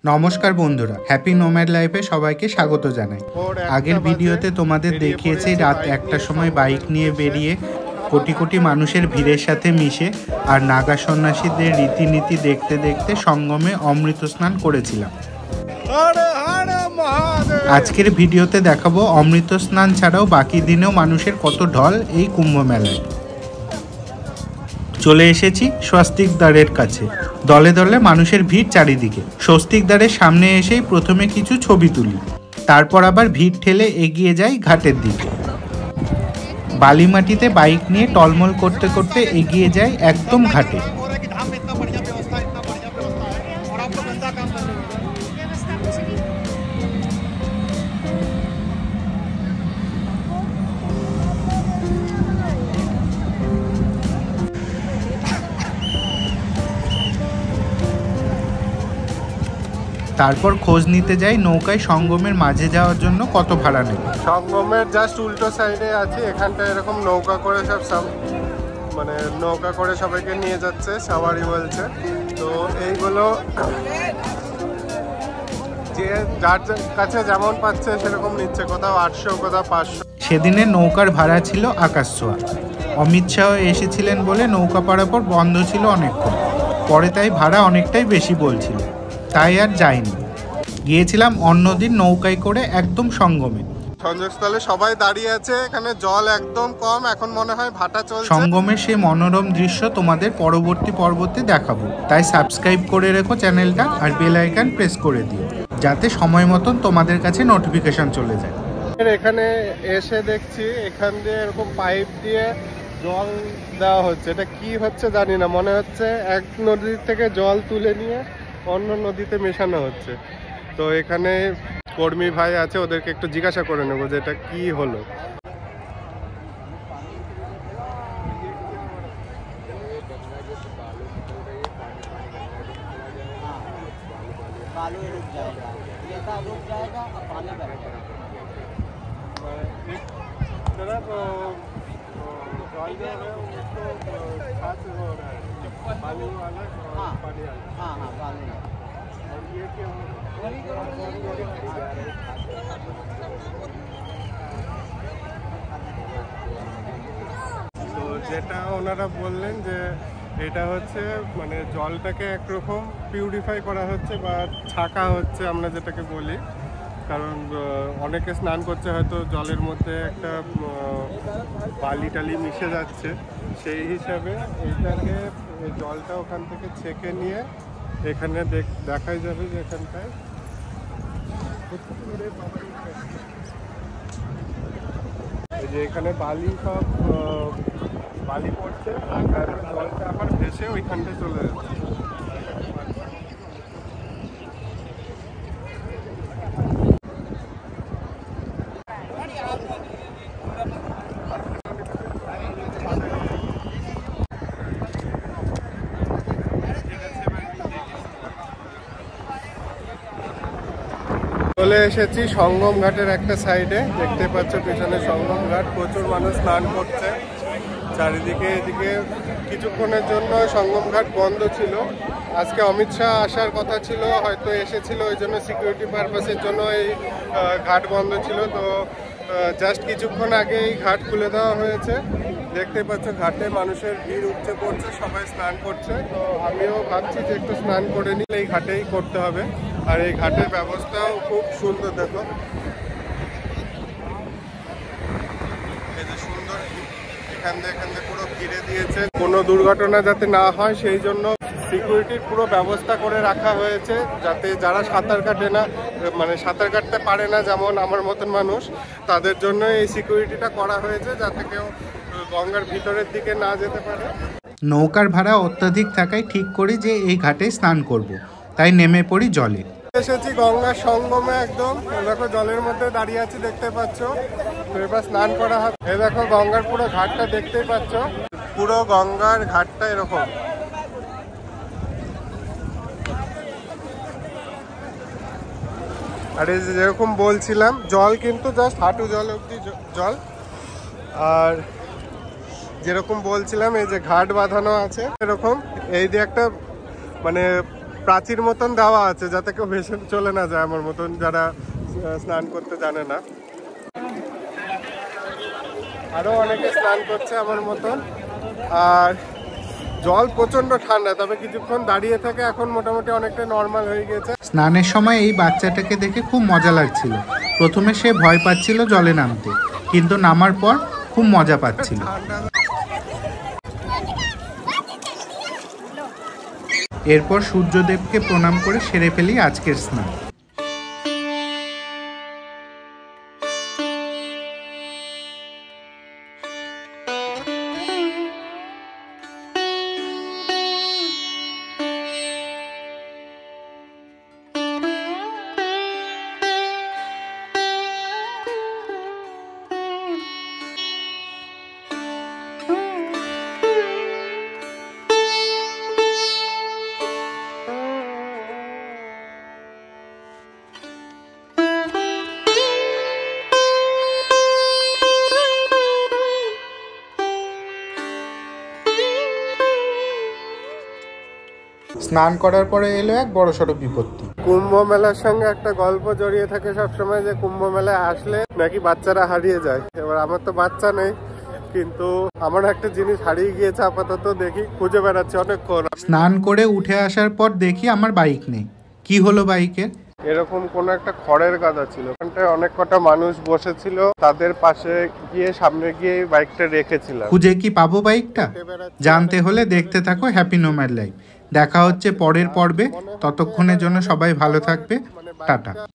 নমস্কার বন্ধুরা, happy nomad লাইফে সবাইকে স্বাগত জানাই। আগের ভিডিওতে তোমাদের দেখিয়েছি রাত 1টার সময় বাইক নিয়ে বেরিয়ে কোটি কোটি মানুষের ভিড়ের সাথে মিশে আর নাগা সন্ন্যাসীদের রীতিনীতি দেখতে দেখতে সঙ্গমে অমৃত স্নান করেছিলাম। আজকের ভিডিওতে দেখাবো অমৃত স্নান ছাড়াও বাকি দিনেও মানুষের কত ঢল এই কুম্ভ মেলায়। চলে এসেছি স্বস্তিক দ্বারের কাছে। দলে দলে মানুষের ভিড় চারিদিকে। স্বস্তিক দ্বারের সামনে এসেই প্রথমে কিছু ছবি তুলি, তারপর আবার ভিড় ঠেলে এগিয়ে যাই ঘাটের দিকে। বালিমাটিতে বাইক নিয়ে টলমল করতে করতে এগিয়ে যাই একদম ঘাটে। তারপর খোঁজ নিতে যাই নৌকায় সঙ্গমের মাঝে যাওয়ার জন্য কত ভাড়া নেবে। সঙ্গমের জাস্ট উল্টো সাইডে আছে, এখানটা এরকম নৌকা করে সব মানে নৌকা করে সবাইকে নিয়ে যাচ্ছে, সাওয়ারি বলছে। তো এইগুলো যে যার কাছে যেমন পাচ্ছে সেরকম নিচ্ছে, কোথাও 800 কোথাও 500। সেদিনের নৌকার ভাড়া ছিল আকাশ ছোঁয়া। অমিত শাহ এসেছিলেন বলে নৌকা পারাপার বন্ধ ছিল অনেকক্ষণ, পরে তাই ভাড়া অনেকটাই বেশি বলছিল, তাই আর যাইনি। গিয়েছিলাম অন্যদিন নৌকায় করে একদম সঙ্গমে। সংযোগস্থলে সবাই দাঁড়িয়ে আছে, এখানে জল একদম কম, এখন মনে হয় ভাটা চলছে। সঙ্গমের সেই মনোরম দৃশ্য তোমাদের পরবর্তী পর্বতে দেখাবো, তাই সাবস্ক্রাইব করে রেখো চ্যানেলটা আর বেল আইকন প্রেস করে দিও, যাতে সময় মতন তোমাদের কাছে নোটিফিকেশন চলে যায়। এখানে এসে দেখছি এখান দিয়ে এরকম পাইপ দিয়ে জল দেওয়া হচ্ছে। এটা কি হচ্ছে জানি না, মনে হচ্ছে এক নদী থেকে জল তুলে নিয়ে অন্য নদীতে মেশানো হচ্ছে। তো এখানে কর্মী ভাই আছে, ওদেরকে একটু জিজ্ঞাসা করে নেবো যে এটা কি হলো। তো যেটা ওনারা বললেন যে এটা হচ্ছে মানে জলটাকে একরকম পিউরিফাই করা হচ্ছে বা ছাকা হচ্ছে, আমরা যেটাকে বলি। কারণ অনেকে স্নান করছে, হয়তো জলের মধ্যে একটা বালি টালি মিশে যাচ্ছে, সেই হিসাবে এইটাকে জলটা ওখান থেকে ছেঁকে নিয়ে এখানে দেখাই যাবে যে এখানটায় এই যে এখানে বালি সব বালি পড়ছে, আর জলটা আবার ভেসে ওইখানটায় চলে যাচ্ছে। চলে এসেছি সঙ্গম ঘাটের একটা সাইডে, দেখতে পাচ্ছ পেছনে সঙ্গম ঘাট। প্রচুর মানুষ স্নান করছে চারিদিকে। এদিকে কিছুক্ষণের জন্য সঙ্গম ঘাট বন্ধ ছিল। আজকে অমিত শাহ আসার কথা ছিল, হয়তো এসেছিল, ওই জন্য সিকিউরিটি পারপাসের জন্য এই ঘাট বন্ধ ছিল। তো জাস্ট কিছুক্ষণ আগে এই ঘাট খুলে দেওয়া হয়েছে। দেখতে পাচ্ছ ঘাটে মানুষের ভিড় উঠছে পড়ছে, সবাই স্নান করছে। তো আমিও ভাবছি যে একটু স্নান করে নিলে এই ঘাটেই করতে হবে। আর এই ঘাটের ব্যবস্থাও খুব সুন্দর, দেখো এই যে সুন্দর, এখান দিয়ে পুরো ঘিরে দিয়েছে, কোনো দুর্ঘটনা যাতে না হয় সেই জন্য সিকিউরিটির পুরো ব্যবস্থা করে রাখা হয়েছে, যাতে যারা সাঁতার কাটে না, মানে সাঁতার কাটতে পারে না, যেমন আমার মতন মানুষ, তাদের জন্য এই সিকিউরিটিটা করা হয়েছে, যাতে কেউ গঙ্গার ভিতরের দিকে না যেতে পারে। নৌকার ভাড়া অত্যাধিক থাকায় ঠিক করি যে এই ঘাটে স্নান করব, তাই নেমে পড়ি জলে। এসেছি গঙ্গার সঙ্গমে, একদম দেখো জলের মধ্যে দাঁড়িয়ে আছি, দেখতে পাচ্ছ। তো এবার স্নান করা হবে। এই দেখো গঙ্গার পুরো ঘাটটা দেখতেই পাচ্ছ, পুরো গঙ্গার ঘাটটা এরকম। আর এই যেরকম বলছিলাম, জল কিন্তু জাস্ট হাঁটু জল অবধি জল। আর যেরকম বলছিলাম, এই যে ঘাট বাঁধানো আছে এরকম, এই দিয়ে একটা মানে প্রাচীর মতন দেওয়া আছে যাতে কেউ ভেসে চলে না যায় আমার মতন যারা স্নান করতে জানে না। আরো অনেকে স্নান করছে আমার মতন। আর জল প্রচন্ড ঠান্ডা, তবে কিছুক্ষণ দাঁড়িয়ে থেকে এখন মোটামুটি অনেকটা নর্মাল হয়ে গেছে। স্নানের সময় এই বাচ্চাটাকে দেখে খুব মজা লাগছিল। প্রথমে সে ভয় পাচ্ছিল জলে নামতে, কিন্তু নামার পর খুব মজা পাচ্ছিল। এরপর সূর্যদেবকে প্রণাম করে সেরে ফেলি আজকের স্নান। স্নান করার পরে এলো এক বড়সড় বিপত্তি। কুম্ভ মেলার সঙ্গে একটা গল্প জড়িয়ে থাকে সবসময়, যে কুম্ভ মেলায় আসলে নাকি বাচ্চারা হারিয়ে যায়। এবার আমার তো বাচ্চা নেই, কিন্তু আমার একটা জিনিস হারিয়ে গিয়েছে, আপাতত দেখি খুঁজে বেড়াচ্ছি অনেকক্ষণ। স্নান করে উঠে আসার পর দেখি আমার বাইক নেই। কি হলো বাইকের? এরকম কোন একটা খড়ের গাদা ছিল, ওখানটায় অনেক কটা মানুষ বসেছিল, তাদের পাশে গিয়ে সামনে গিয়ে বাইকটা রেখেছিলাম। খুঁজে কি পাবো বাইকটা? জানতে হলে দেখতে থাকো হ্যাপি নোম্যাড লাইফ। দেখা হচ্ছে পরের পর্বে। ততক্ষণের জন্য সবাই ভালো থাকবে। টাটা।